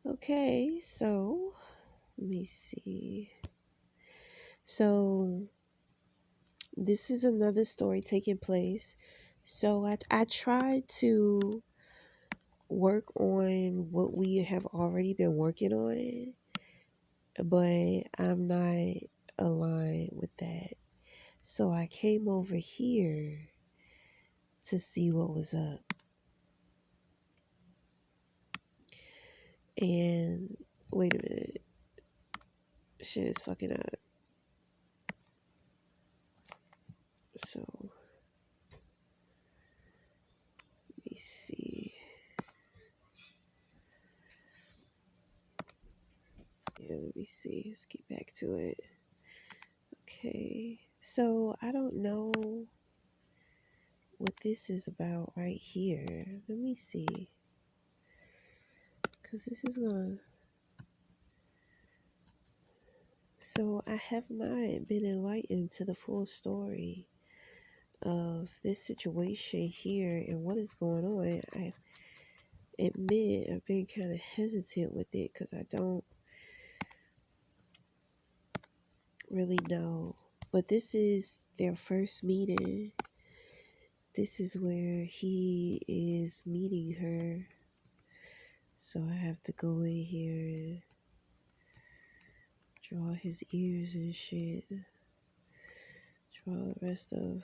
Okay, so let me see. So this is another story taking place. So I tried to work on what we have already been working on, but I'm not aligned with that. So I came over here to see what was up. And wait a minute. Shit is fucking up. So let me see. Yeah, let me see. Let's get back to it. Okay. So I don't know what this is about right here. Let me see. Because this is gonna. So I have not been enlightened to the full story of this situation here and what is going on. I admit I've been kind of hesitant with it because I don't really know. But this is their first meeting. This is where he is meeting her. So I have to go in here and draw his ears and shit. Draw the rest of.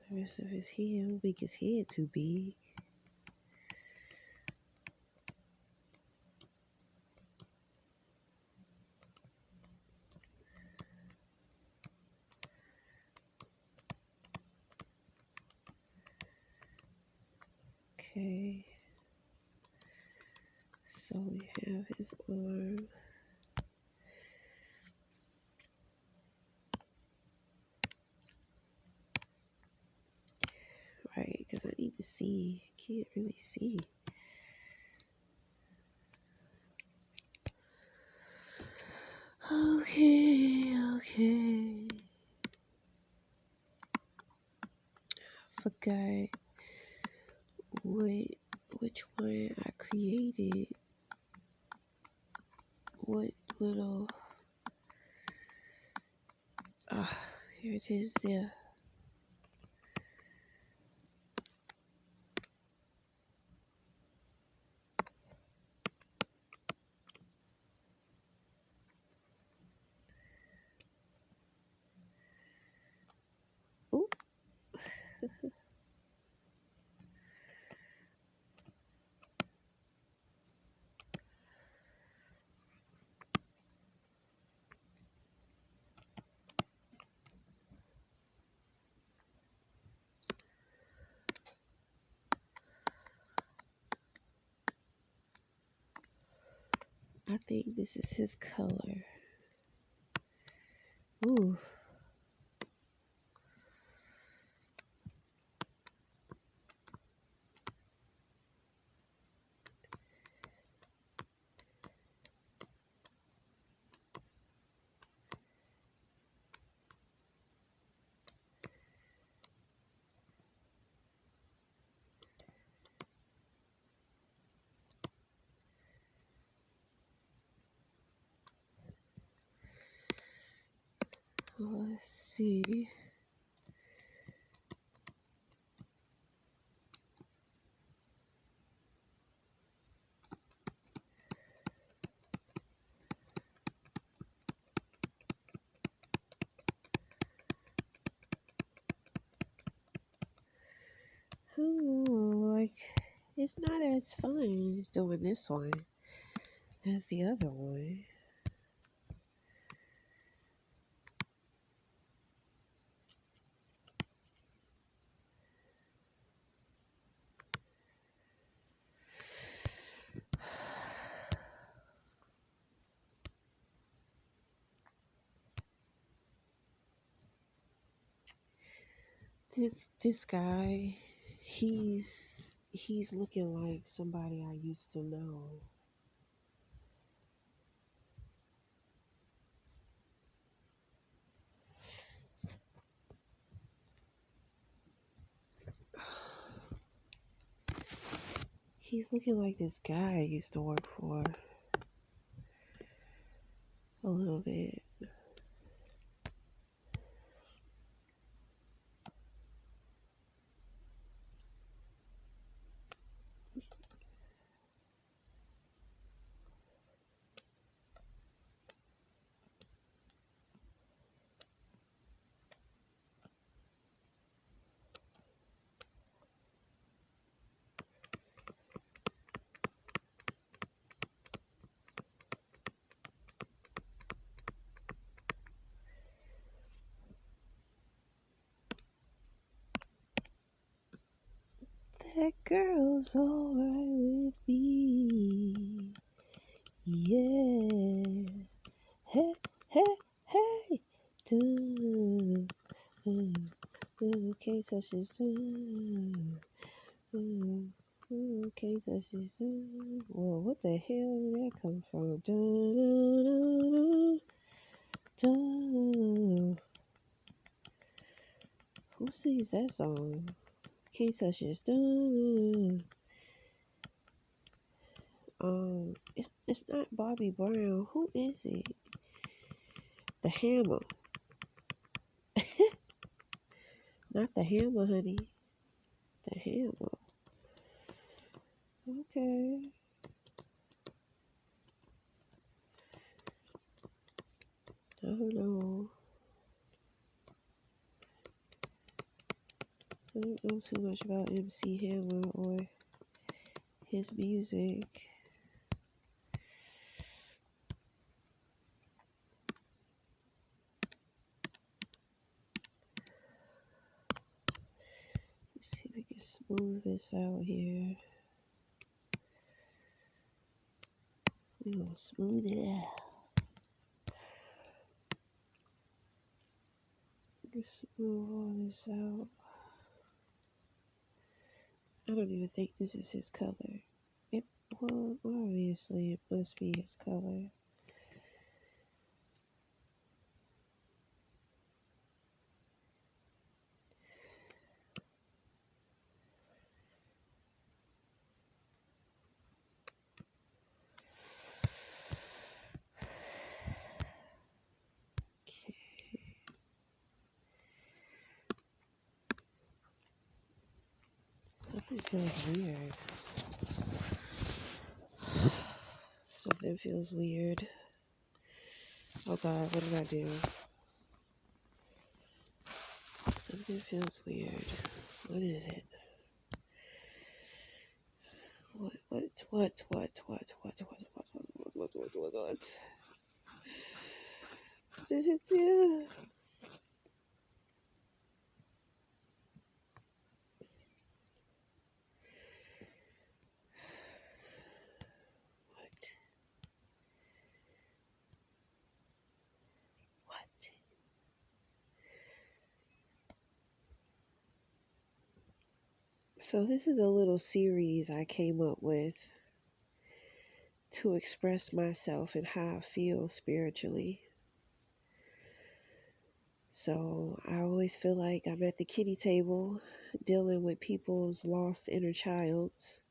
The rest of his head. Don't make his head too big. Okay. So we have his arm. Right, because I need to see. Can't really see. Okay. Forgot what which one I created. What little here it is there. Ooh, I think this is his color. Ooh. Let's see. Like it's not as fun doing this one as the other one. This guy, he's looking like somebody I used to know. He's looking like this guy I used to work for a little bit. That girl's alright with me. Yeah. Hey, hey, hey. Do, do, do. Can't touch this. Do, do, do. Can't touch this. Do. Whoa, what the hell did that come from? Do, do, do, do. Who sings that song? Can't touch this. Do. It's not Bobby Brown. Who is it? The Hammer. Not the Hammer, honey. The Hammer. Okay. I don't know. I don't know too much about MC Hammer or his music. Let's see if we can smooth this out here. We're gonna smooth it out. Just smooth all this out. I don't even think this is his color. Well, obviously it must be his color. Something feels weird. Something feels weird. Oh God, what did I do? Something feels weird. What is it? What? Does it do? What? So this is a little series I came up with to express myself and how I feel spiritually. So I always feel like I'm at the kitty table dealing with people's lost inner childs.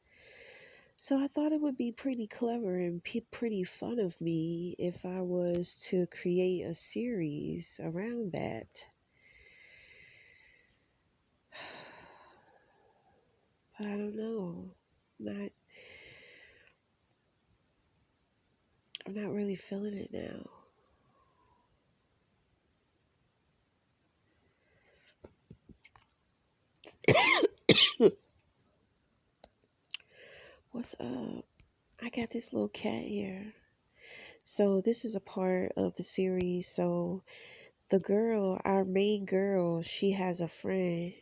So I thought it would be pretty clever and pretty fun of me if I was to create a series around that. But I don't know. I'm not really feeling it now. What's up? I got this little cat here. So this is a part of the series. So the girl, our main girl, she has a friend,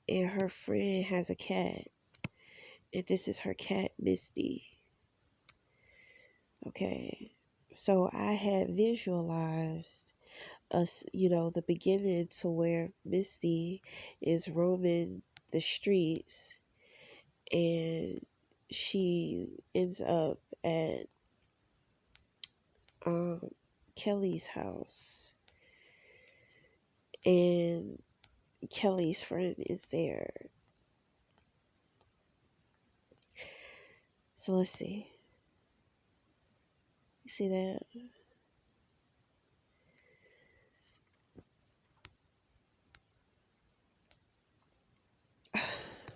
and her friend has a cat. And this is her cat, Misty. Okay. So I had visualized us, the beginning to where Misty is roaming the streets and she ends up at Kelly's house, and Kelly's friend is there. So let's see. You see that?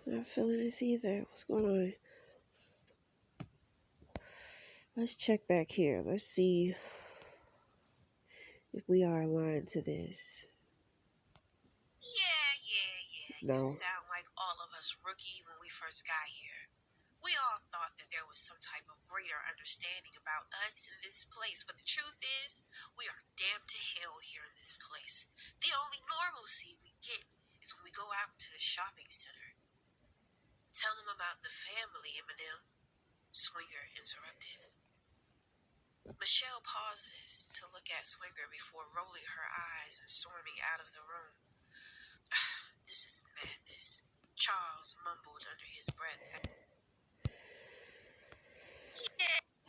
Not feeling this either. What's going on? Let's check back here. Let's see if we are aligned to this. Yeah. No. You sound like all of us rookie when we first got here. We all thought that there was some type of greater understanding about us in this place, but the truth is, we are damned to hell here in this place. The only normalcy we get is when we go out to the shopping center. Tell them about the family, Eminem. Swinger interrupted. Michelle pauses to look at Swinger before rolling her eyes and storming out of the room. This is madness, Charles mumbled under his breath.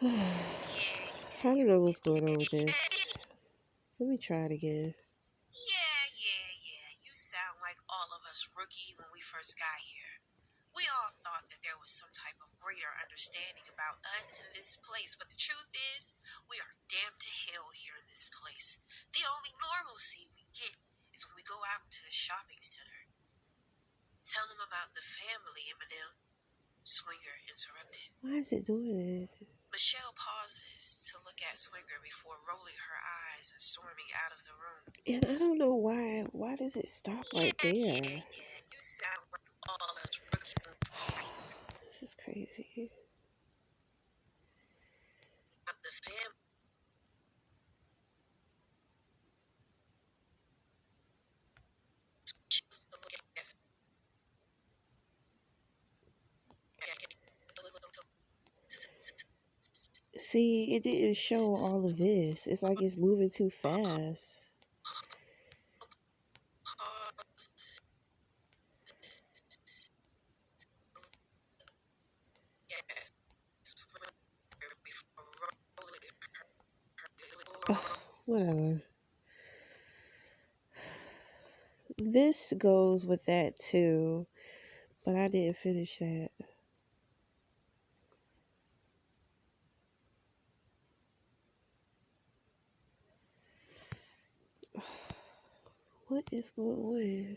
I don't know what's going on with this. Let me try it again. Yeah. You sound like all of us rookie when we first got here. We all thought that there was some type of greater understanding about us in this place, but the truth is, we are damned to hell here in this place. The only normalcy we get is when we go out to the shopping center. Tell them about the family, Eminem. Swinger interrupted. Why is it doing it? Michelle pauses to look at Swinger before rolling her eyes and storming out of the room. And I don't know why. Why does it stop right there? Yeah. You sound like all us rookie movies. This is crazy. The family. See, it didn't show all of this. It's like it's moving too fast. Whatever. This goes with that too, but I didn't finish that. What is going on?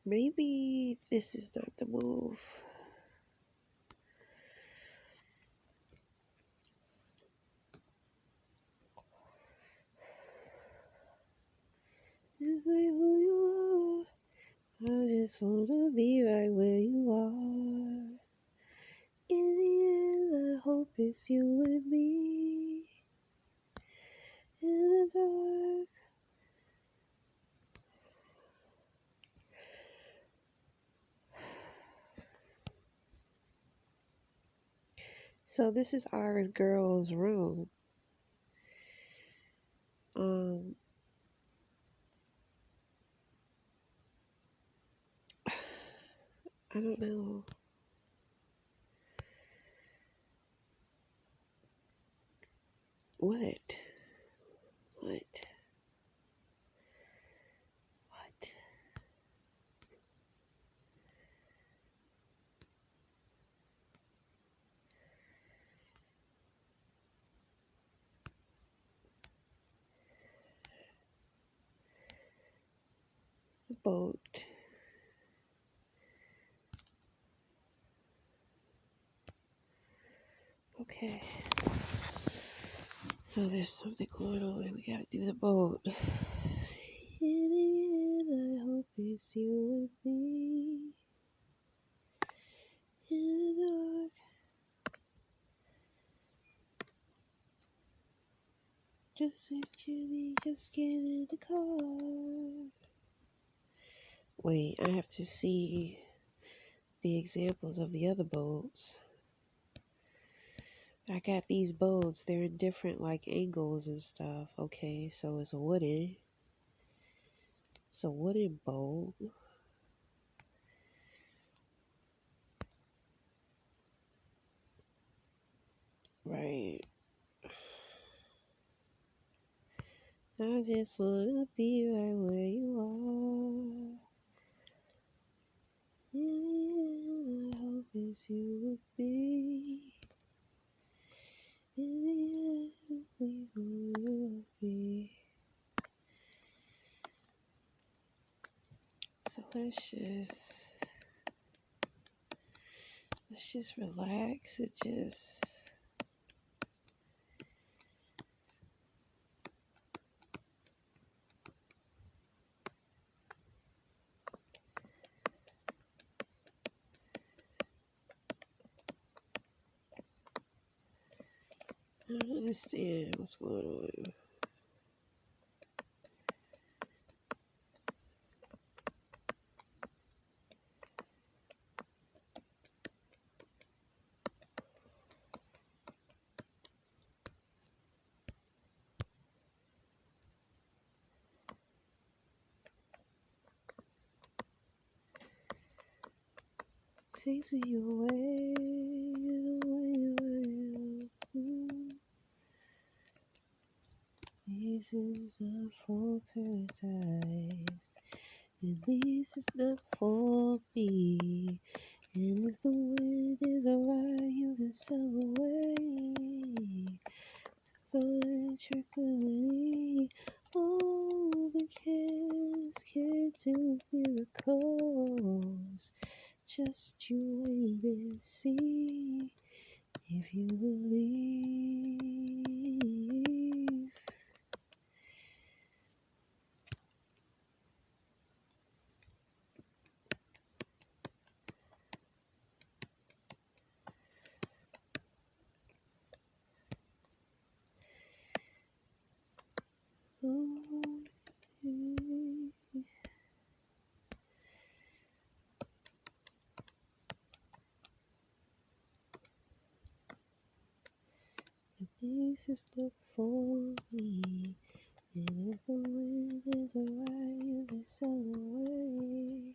Maybe this is not the move. Just like who you are. I just wanna be right where you are. In the end, I hope it's you and me. In the dark. So this is our girl's room. I don't know. What? What? What? The boat. Okay. So there's something going on. We gotta do the boat. In the end, I hope it's you and me. In the dark. Just say Jenny, just get in the car. Wait, I have to see the examples of the other boats. I got these boats. They're in different like angles and stuff. Okay, so it's a wooden. It's a wooden boat. Right. I just wanna be right where you are. as you would be. In the end, we will be. So let's just relax and just I don't understand what's going on. Takes me away, away. This is not for paradise, and this is not for me. And if the wind is alright, you can sail away. Find tranquility. Oh, the kids can do miracles. Just you wait and see if you believe. Oh, this is not for me. And if the wind is alright, you can sail away.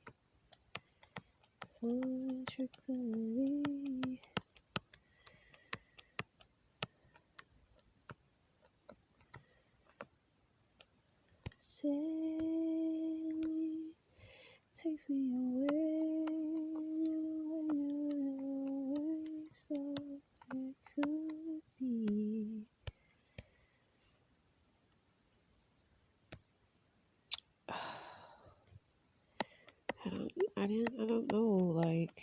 Find tranquility. Sailing takes me away, away, so it could be. I don't know, like,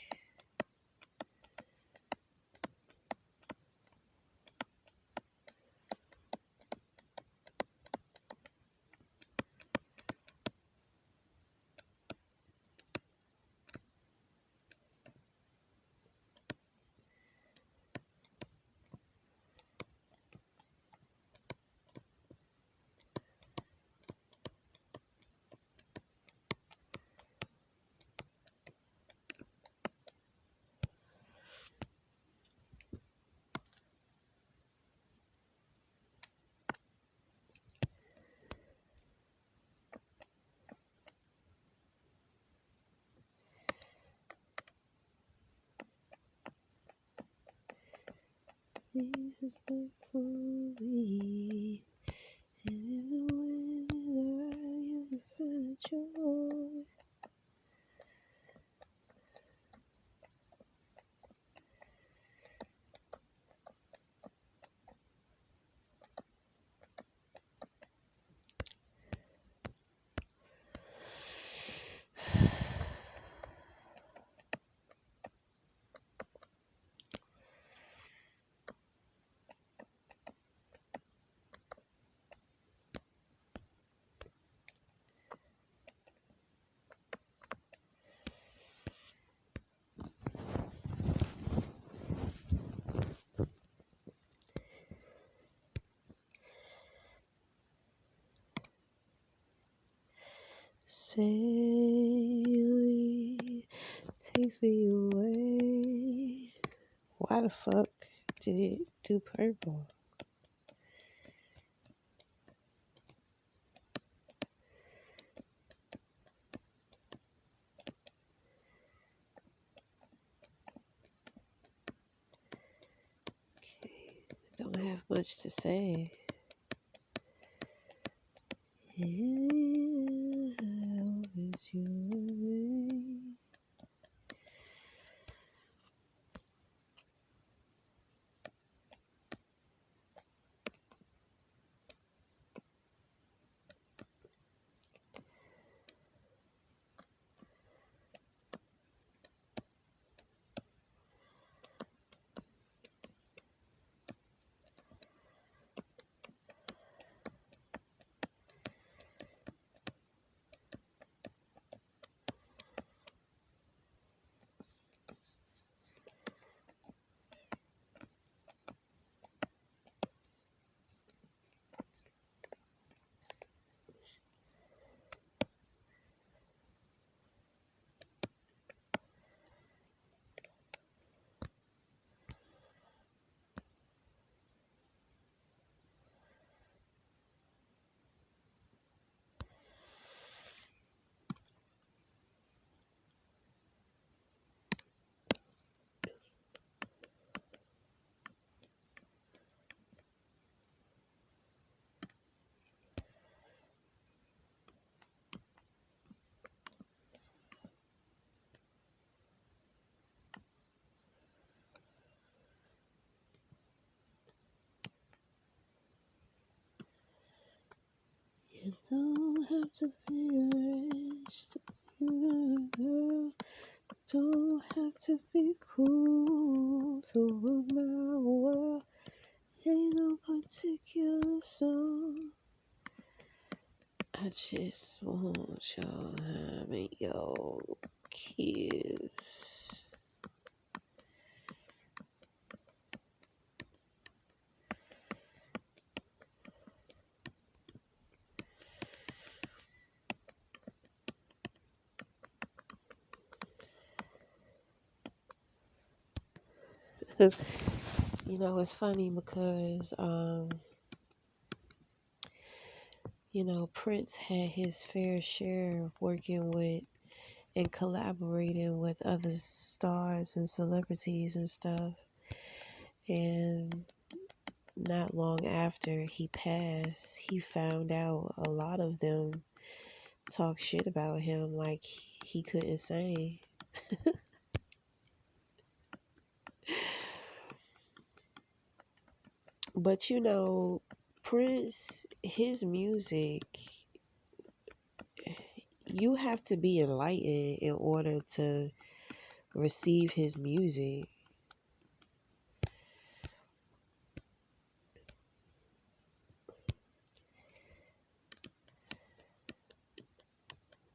this is not for me. And if the wind is alright, you can find joy. Sailing takes me away. Why the fuck did it do purple? Okay, don't have much to say. Yeah, how is you? You don't have to be rich to be a girl. Don't have to be cool to rule my world. Ain't no particular song. I just want y'all having your kiss. You know, it's funny because you know, Prince had his fair share of working with and collaborating with other stars and celebrities and stuff. And not long after he passed, he found out a lot of them talk shit about him like he couldn't sing. But you know, Prince, his music, you have to be enlightened in order to receive his music.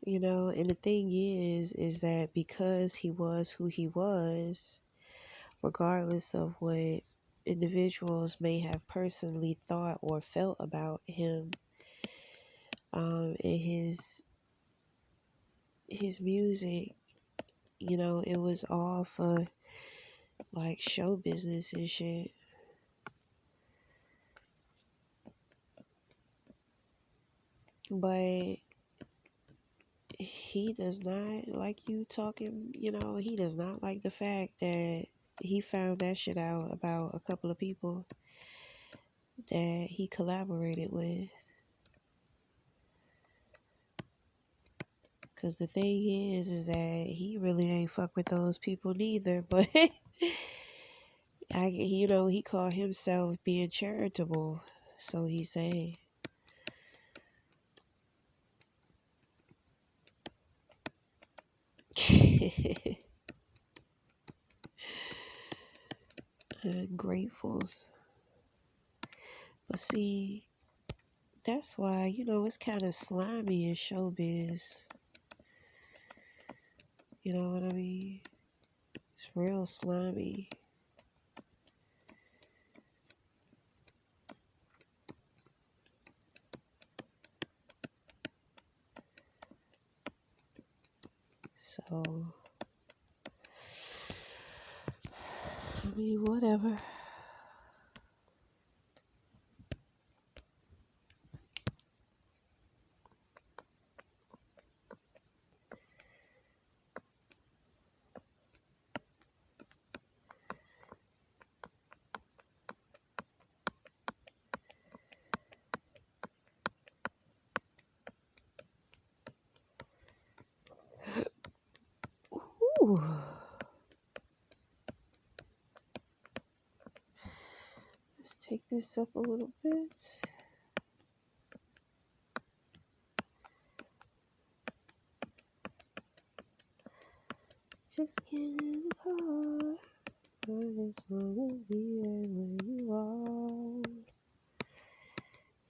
You know, and the thing is that because he was who he was, regardless of what individuals may have personally thought or felt about him, and his music, you know, it was all for like show business and shit. But he does not like you talking, you know, he does not like the fact that he found that shit out about a couple of people that he collaborated with. Cause the thing is that he really ain't fuck with those people neither. But you know, he called himself being charitable. So he say, ungratefuls. But see, that's why, you know, it's kind of slimy in showbiz. You know what I mean? It's real slimy. So, I mean, whatever. Ooh. Let's take this up a little bit. Just get in the car. I just wanna be right where you are.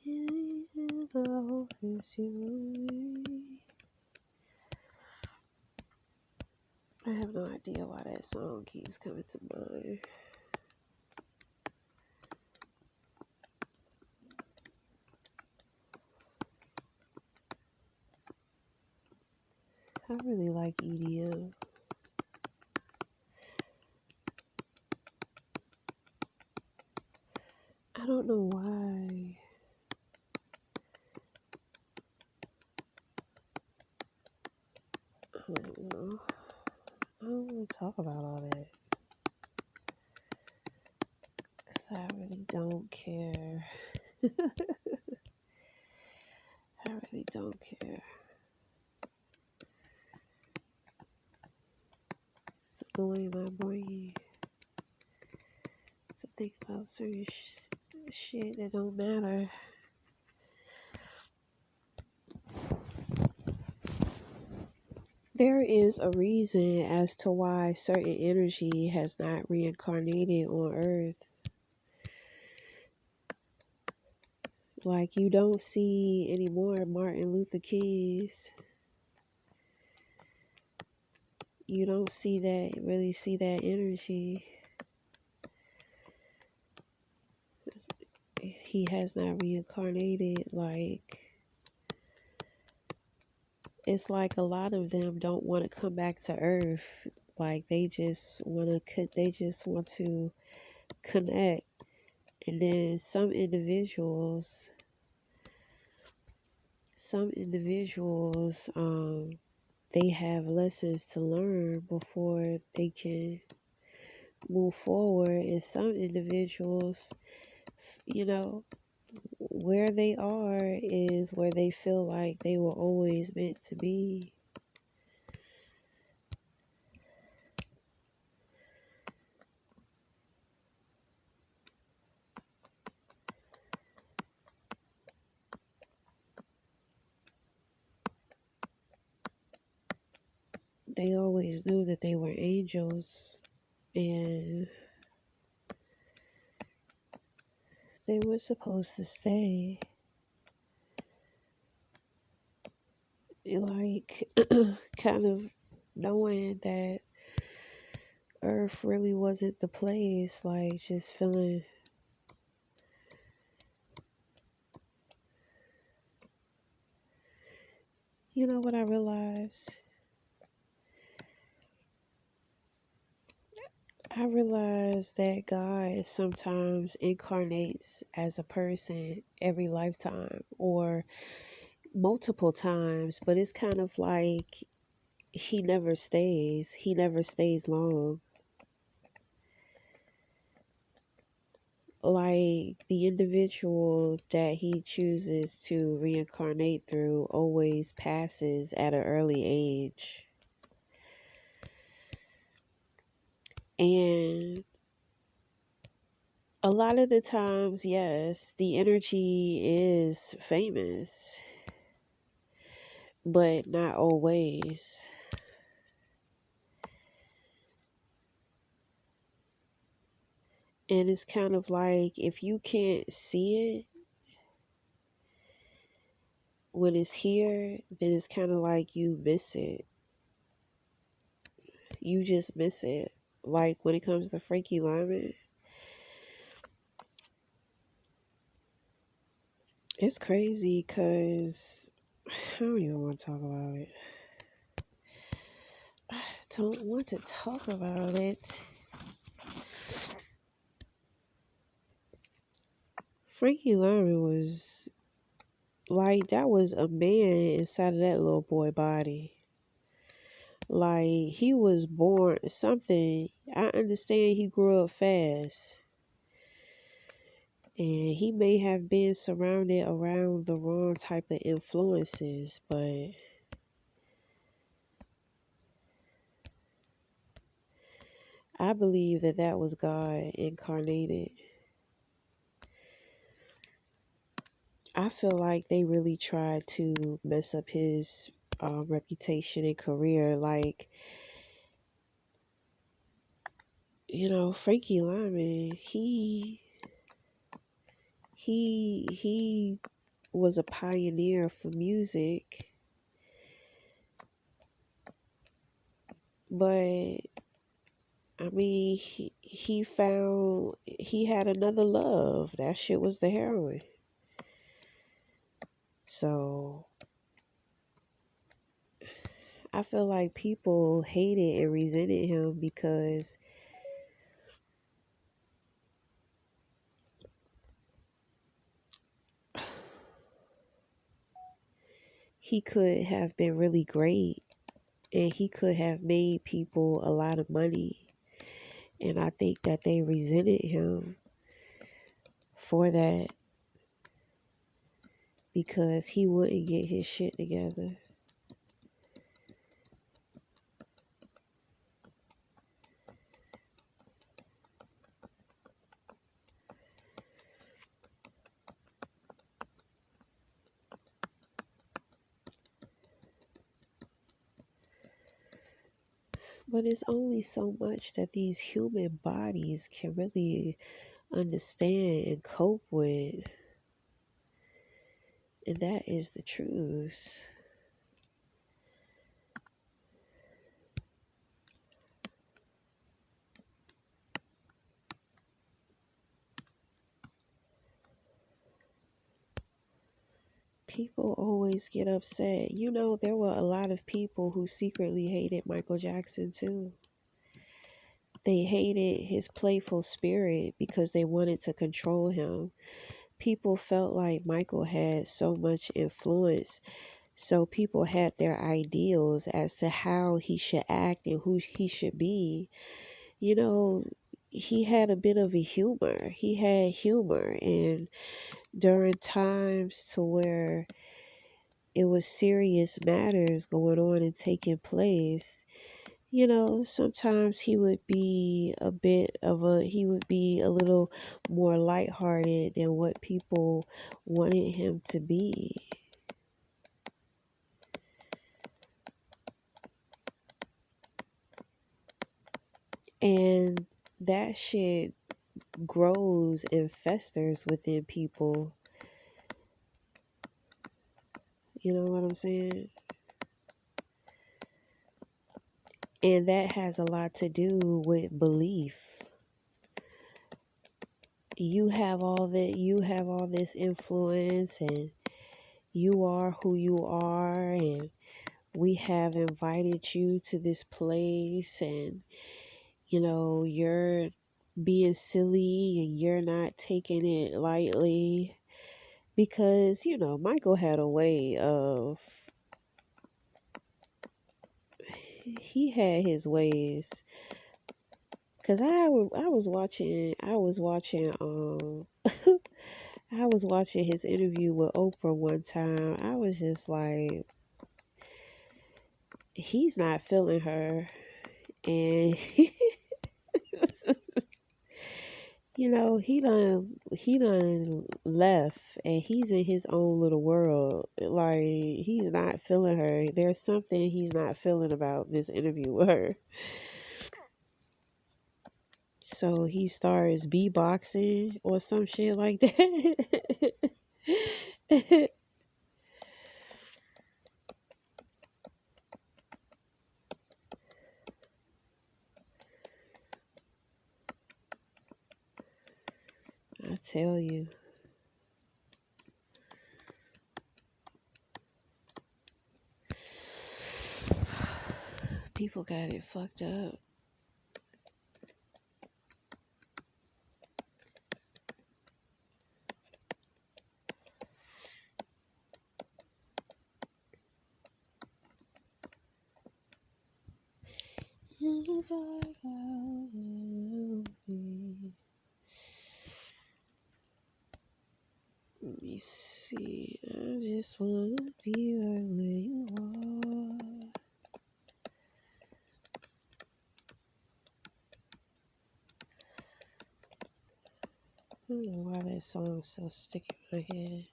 In the office, you and me. I have no idea why that song keeps coming to mind. I really like EDM. I don't know why. I don't know. I don't want to talk about all that. Because I really don't care. I really don't care. It's annoying my brain to think about certain shit that don't matter. there is a reason as to why certain energy has not reincarnated on Earth. Like, you don't see any more Martin Luther Kings. You don't see that, really see that energy. He has not reincarnated. Like, it's like a lot of them don't want to come back to Earth. Like, they just want to connect. And then some individuals, they have lessons to learn before they can move forward. And some individuals, you know, where they are is where they feel like they were always meant to be. They always knew that they were angels, and they were supposed to stay. Like, kind of knowing that Earth really wasn't the place, like, just feeling. You know what I realized? I realized that God sometimes incarnates as a person every lifetime or multiple times, but it's kind of like he never stays. He never stays long. Like, the individual that he chooses to reincarnate through always passes at an early age. And a lot of the times, yes, the energy is famous, but not always. And it's kind of like, if you can't see it when it's here, then it's kind of like you miss it. You just miss it. Like, when it comes to Frankie Lyman, it's crazy because I don't even want to talk about it. I don't want to talk about it. Frankie Lyman was like, that was a man inside of that little boy body. Like, he was born something. I understand he grew up fast. And he may have been surrounded around the wrong type of influences, but I believe that that was God incarnated. I feel like they really tried to mess up his reputation and career. Like, Frankie Lyman, he was a pioneer for music, but I mean, he had another love. That shit was the heroin. So I feel like people hated and resented him because he could have been really great and he could have made people a lot of money. And I think that they resented him for that because he wouldn't get his shit together. But it's only so much that these human bodies can really understand and cope with. And that is the truth. People always get upset. You know, there were a lot of people who secretly hated Michael Jackson too. They hated his playful spirit because they wanted to control him. People felt like Michael had so much influence, so people had their ideals as to how he should act and who he should be. You know, he had a bit of a humor. He had humor, and during times to where it was serious matters going on and taking place, you know, sometimes he would be a little more lighthearted than what people wanted him to be. And that shit grows and festers within people. You know what I'm saying? And that has a lot to do with belief. You have all this influence, and you are who you are, and we have invited you to this place, and you know, you're being silly and you're not taking it lightly because, you know, Michael had a way of, he had his ways. Cause I was watching I was watching his interview with Oprah one time. I was just like, he's not feeling her, and you know, he done left, and he's in his own little world. Like, he's not feeling her. There's something he's not feeling about this interview with her. So he starts beatboxing or some shit like that. I tell you, people got it fucked up. In the dark, I will be. Let me see. I just wanna be right where you are. I don't know why that song is so sticky in my head.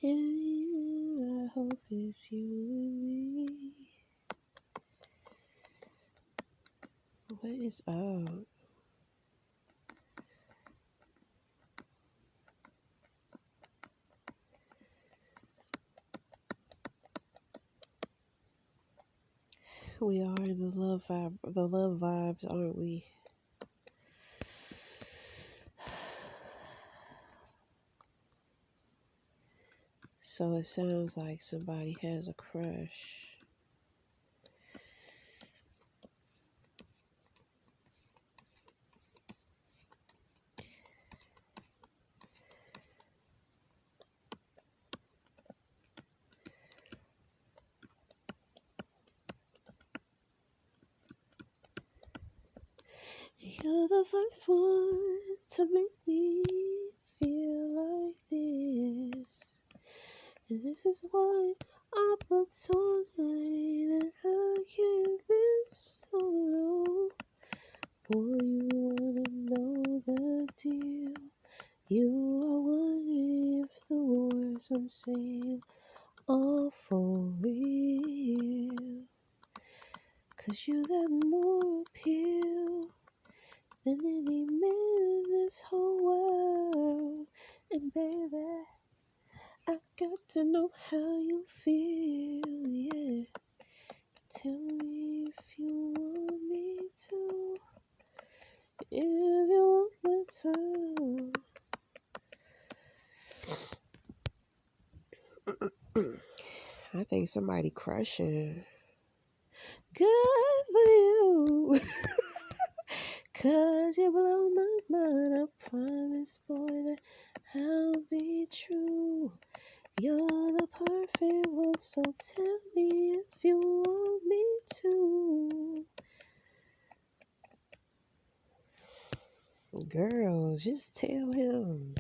And I hope it's you and me. What is up? We are in the love vibes, aren't we? So it sounds like somebody has a crush. You're the first one to make me feel like this. And this is why opportunity that I can't miss. Oh no. Boy, you wanna know the deal. You are wondering if the words I'm saying are for real. 'Cause you got more appeal than any man in this whole world. And baby, I got to know how you feel, yeah. Tell me if you want me to, if you want my time. I think somebody crushing. Good for you. 'Cause you blow my mind. I promise, boy, that I'll be true. You're the perfect one, so tell me if you want me to. Girl, just tell him.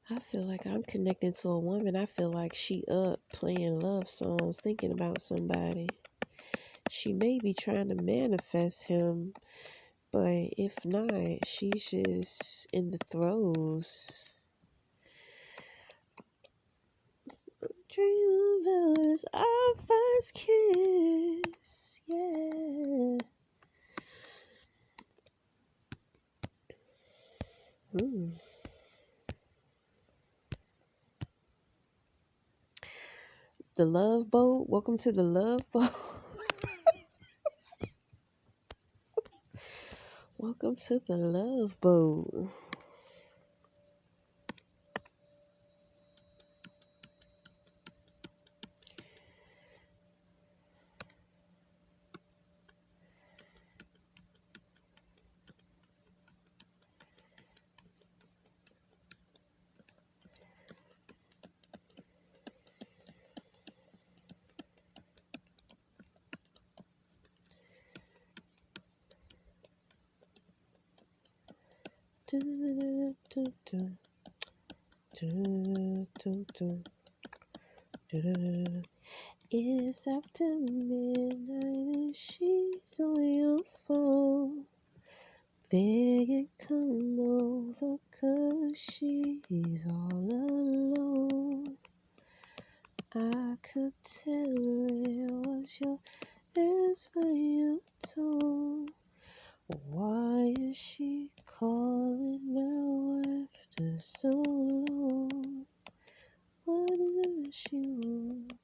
I feel like I'm connecting to a woman. I feel like she up playing love songs, thinking about somebody. She may be trying to manifest him, but if not, she's just in the throes. Dream about us, our first kiss, yeah. Mm. The Love Boat. Welcome to the Love Boat. Welcome to the Love Boat. Dun, dun, dun, dun, dun, dun, dun. It's after midnight and she's on your phone. Begging come over 'cause she's all alone. I could tell it was your answer by your tone. Why is she calling now after so long? What is it that she wants?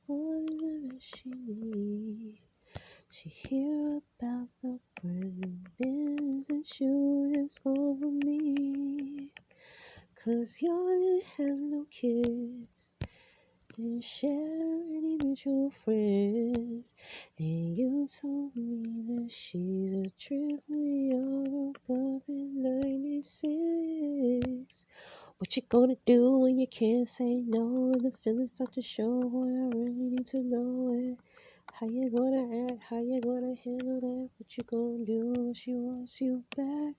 What is it that she needs? She hear about the brand new business you just bought for me. 'Cause y'all didn't have no kids. Didn't share any mutual friends. And you told me that she's a trip we all broke up in 96. What you gonna do when you can't say no and the feelings start to show? Boy, I really need to know it. How you gonna act? How you gonna handle that? What you gonna do when she wants you back?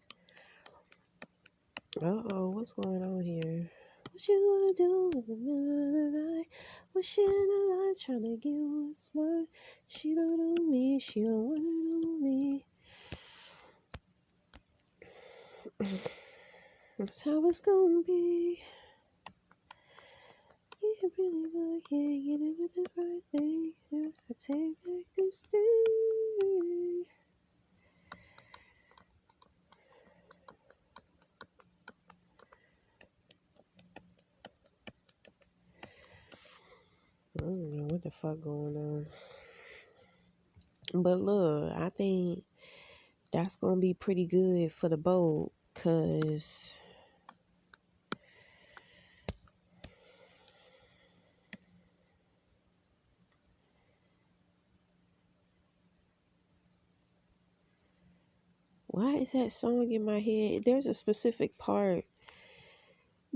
Uh-oh, what's going on here? What you gonna do in the middle of the night? When she in the light trying to get what's mine? She don't know me, she don't wanna know me. That's how it's gonna be. You really wanna get it with the right thing. I take back this day. I don't know what the fuck going on. But look, I think that's gonna be pretty good for the boat, cause why is that song in my head? There's a specific part.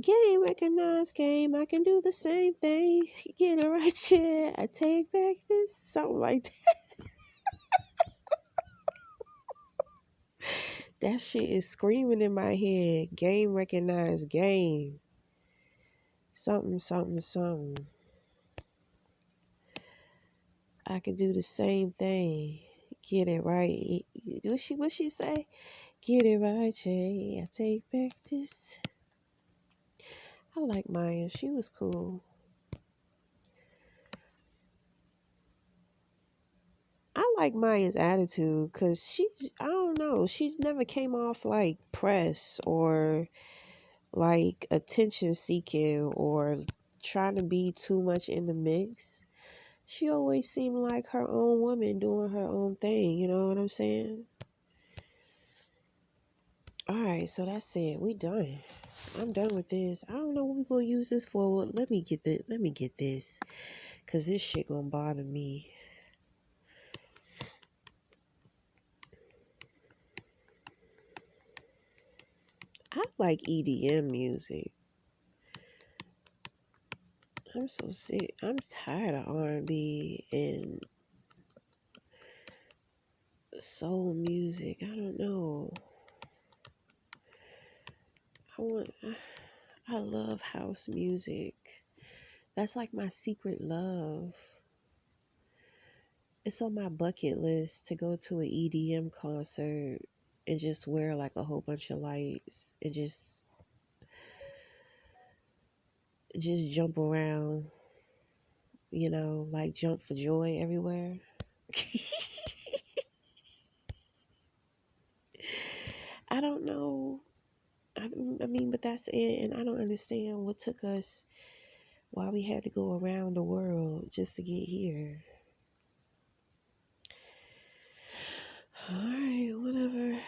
Game recognized game. I can do the same thing. Get it right, chair. I take back this. Something like that. That shit is screaming in my head. Game recognized game. Something, something, something. I can do the same thing. Get it right. What she say? Get it right, Jay. I take back this. I like Maya. She was cool. I like Maya's attitude because I don't know, she never came off like press or like attention seeking or trying to be too much in the mix. She always seemed like her own woman doing her own thing, you know what I'm saying? Alright, so that's it. We done. I'm done with this. I don't know what we're gonna use this for. Well, let me get this. Cause this shit gonna bother me. I like EDM music. I'm so sick. I'm tired of R&B and soul music. I don't know. I want. I love house music. That's like my secret love. It's on my bucket list to go to an EDM concert and just wear like a whole bunch of lights and just jump around, like jump for joy everywhere. I don't know. I mean, but that's it. And I don't understand what took us, why we had to go around the world just to get here. All right, whatever.